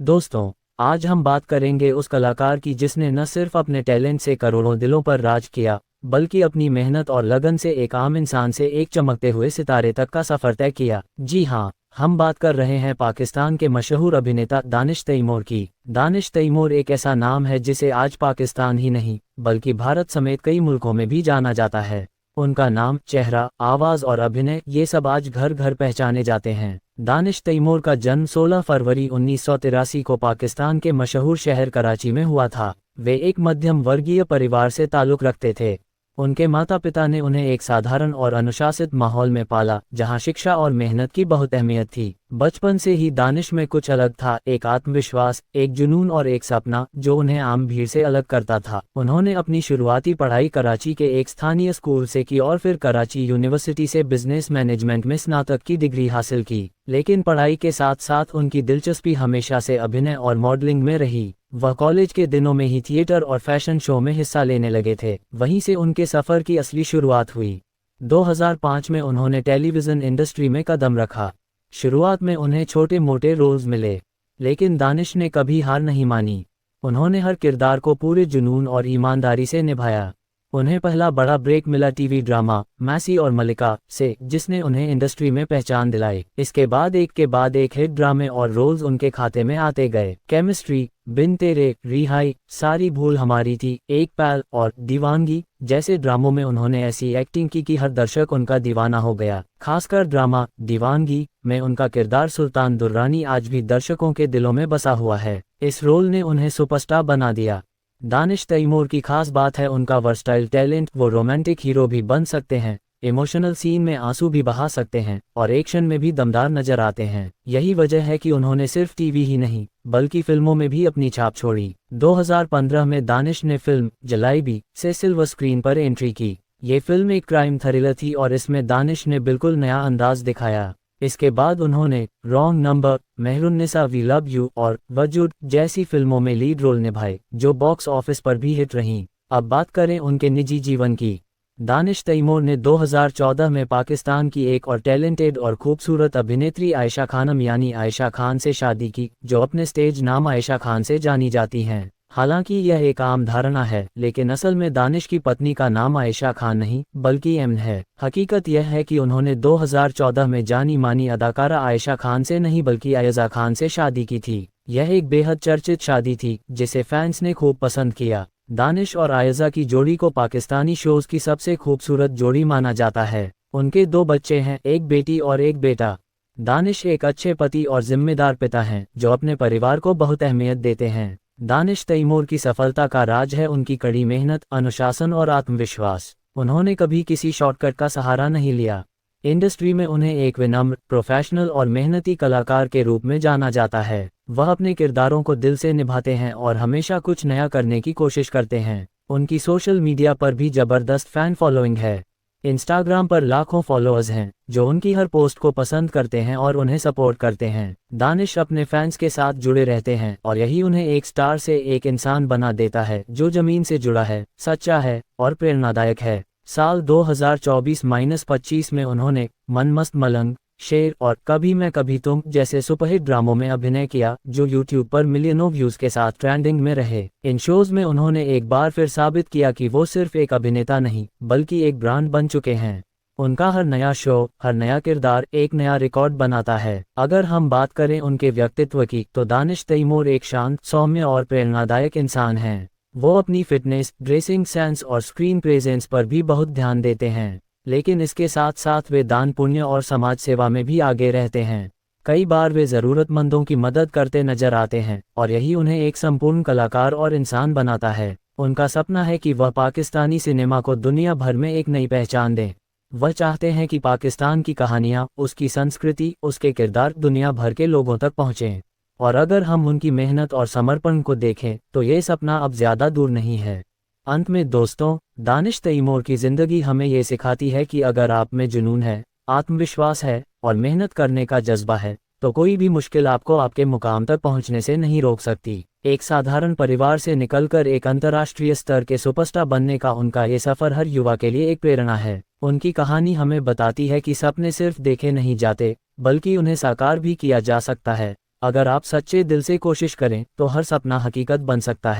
दोस्तों, आज हम बात करेंगे उस कलाकार की जिसने न सिर्फ अपने टैलेंट से करोड़ों दिलों पर राज किया, बल्कि अपनी मेहनत और लगन से एक आम इंसान से एक चमकते हुए सितारे तक का सफ़र तय किया। जी हाँ, हम बात कर रहे हैं पाकिस्तान के मशहूर अभिनेता दानिश तैमूर की। दानिश तैमूर एक ऐसा नाम है जिसे आज पाकिस्तान ही नहीं, बल्कि भारत समेत कई मुल्कों में भी जाना जाता है। उनका नाम, चेहरा, आवाज़ और अभिनय, ये सब आज घर घर पहचाने जाते हैं। दानिश तैमूर का जन्म 16 फरवरी 1983 को पाकिस्तान के मशहूर शहर कराची में हुआ था। वे एक मध्यम वर्गीय परिवार से ताल्लुक़ रखते थे। उनके माता पिता ने उन्हें एक साधारण और अनुशासित माहौल में पाला, जहां शिक्षा और मेहनत की बहुत अहमियत थी। बचपन से ही दानिश में कुछ अलग था, एक आत्मविश्वास, एक जुनून और एक सपना जो उन्हें आम भीड़ से अलग करता था। उन्होंने अपनी शुरुआती पढ़ाई कराची के एक स्थानीय स्कूल से की और फिर कराची यूनिवर्सिटी से बिजनेस मैनेजमेंट में स्नातक की डिग्री हासिल की। लेकिन पढ़ाई के साथ साथ उनकी दिलचस्पी हमेशा से अभिनय और मॉडलिंग में रही। वह कॉलेज के दिनों में ही थिएटर और फैशन शो में हिस्सा लेने लगे थे। वहीं से उनके सफ़र की असली शुरुआत हुई। 2005 में उन्होंने टेलीविज़न इंडस्ट्री में कदम रखा। शुरुआत में उन्हें छोटे मोटे रोल्स मिले, लेकिन दानिश ने कभी हार नहीं मानी। उन्होंने हर किरदार को पूरे जुनून और ईमानदारी से निभाया। उन्हें पहला बड़ा ब्रेक मिला टीवी ड्रामा मैसी और मलिका से, जिसने उन्हें इंडस्ट्री में पहचान दिलाई। इसके बाद एक हिट ड्रामे और रोल्स उनके खाते में आते गए। केमिस्ट्री, बिन तेरे, रिहाई, सारी भूल हमारी थी, एक पैल और दीवानगी जैसे ड्रामों में उन्होंने ऐसी एक्टिंग की कि हर दर्शक उनका दीवाना हो गया। खासकर ड्रामा दीवानगी में उनका किरदार सुल्तान दुर्रानी आज भी दर्शकों के दिलों में बसा हुआ है। इस रोल ने उन्हें सुपरस्टार बना दिया। दानिश तैमूर की खास बात है उनका वर्सटाइल टैलेंट। वो रोमांटिक हीरो भी बन सकते हैं, इमोशनल सीन में आंसू भी बहा सकते हैं और एक्शन में भी दमदार नजर आते हैं। यही वजह है कि उन्होंने सिर्फ टीवी ही नहीं, बल्कि फिल्मों में भी अपनी छाप छोड़ी। 2015 में दानिश ने फिल्म जलाइबी से सिल्वर स्क्रीन पर एंट्री की। ये फिल्म एक क्राइम थ्रिलर थी और इसमें दानिश ने बिल्कुल नया अंदाज दिखाया। इसके बाद उन्होंने wrong number, Mehrunnisa, we love you और वजूद जैसी फिल्मों में लीड रोल निभाए, जो बॉक्स ऑफिस पर भी हिट रहीं। अब बात करें उनके निजी जीवन की। दानिश तैमूर ने 2014 में पाकिस्तान की एक और टैलेंटेड और खूबसूरत अभिनेत्री आयशा खानम यानी आयशा खान से शादी की, जो अपने स्टेज नाम आयशा खान से जानी जाती हैं। हालांकि यह एक आम धारणा है, लेकिन असल में दानिश की पत्नी का नाम आयशा खान नहीं बल्कि एमन है। हकीकत यह है कि उन्होंने 2014 में जानी मानी अदाकारा आयशा खान से नहीं बल्कि आयजा खान से शादी की थी। यह एक बेहद चर्चित शादी थी जिसे फैंस ने खूब पसंद किया। दानिश और आयजा की जोड़ी को पाकिस्तानी शोज की सबसे खूबसूरत जोड़ी माना जाता है। उनके 2 बच्चे हैं, एक बेटी और एक बेटा। दानिश एक अच्छे पति और जिम्मेदार पिता हैं जो अपने परिवार को बहुत अहमियत देते हैं। दानिश तैमूर की सफलता का राज है उनकी कड़ी मेहनत, अनुशासन और आत्मविश्वास। उन्होंने कभी किसी शॉर्टकट का सहारा नहीं लिया। इंडस्ट्री में उन्हें एक विनम्र, प्रोफेशनल और मेहनती कलाकार के रूप में जाना जाता है। वह अपने किरदारों को दिल से निभाते हैं और हमेशा कुछ नया करने की कोशिश करते हैं। उनकी सोशल मीडिया पर भी जबरदस्त फैन फॉलोइंग है। इंस्टाग्राम पर लाखों फॉलोअर्स हैं जो उनकी हर पोस्ट को पसंद करते हैं और उन्हें सपोर्ट करते हैं। दानिश अपने फैंस के साथ जुड़े रहते हैं और यही उन्हें एक स्टार से एक इंसान बना देता है जो जमीन से जुड़ा है, सच्चा है और प्रेरणादायक है। साल 2024-25 में उन्होंने मन मस्त मलंग, शेर और कभी मैं कभी तुम जैसे सुपरहिट ड्रामों में अभिनय किया, जो यूट्यूब पर मिलियनों व्यूज के साथ ट्रेंडिंग में रहे। इन शोज में उन्होंने एक बार फिर साबित किया कि वो सिर्फ एक अभिनेता नहीं बल्कि एक ब्रांड बन चुके हैं। उनका हर नया शो, हर नया किरदार एक नया रिकॉर्ड बनाता है। अगर हम बात करें उनके व्यक्तित्व की, तो दानिश तैमूर एक शांत, सौम्य और प्रेरणादायक इंसान हैं। वो अपनी फिटनेस, ड्रेसिंग सेंस और स्क्रीन प्रेजेंस पर भी बहुत ध्यान देते हैं, लेकिन इसके साथ साथ वे दान पुण्य और समाज सेवा में भी आगे रहते हैं। कई बार वे ज़रूरतमंदों की मदद करते नजर आते हैं और यही उन्हें एक संपूर्ण कलाकार और इंसान बनाता है। उनका सपना है कि वह पाकिस्तानी सिनेमा को दुनिया भर में एक नई पहचान दें। वह चाहते हैं कि पाकिस्तान की कहानियाँ, उसकी संस्कृति, उसके किरदार दुनिया भर के लोगों तक पहुँचें। और अगर हम उनकी मेहनत और समर्पण को देखें तो ये सपना अब ज़्यादा दूर नहीं है। अंत में दोस्तों, दानिश तैमूर की ज़िंदगी हमें ये सिखाती है कि अगर आप में जुनून है, आत्मविश्वास है और मेहनत करने का जज्बा है, तो कोई भी मुश्किल आपको आपके मुकाम तक पहुंचने से नहीं रोक सकती। एक साधारण परिवार से निकलकर एक अंतर्राष्ट्रीय स्तर के सुपरस्टार बनने का उनका ये सफ़र हर युवा के लिए एक प्रेरणा है। उनकी कहानी हमें बताती है कि सपने सिर्फ देखे नहीं जाते, बल्कि उन्हें साकार भी किया जा सकता है, अगर आप सच्चे दिल से कोशिश करें तो हर सपना हकीकत बन सकता है।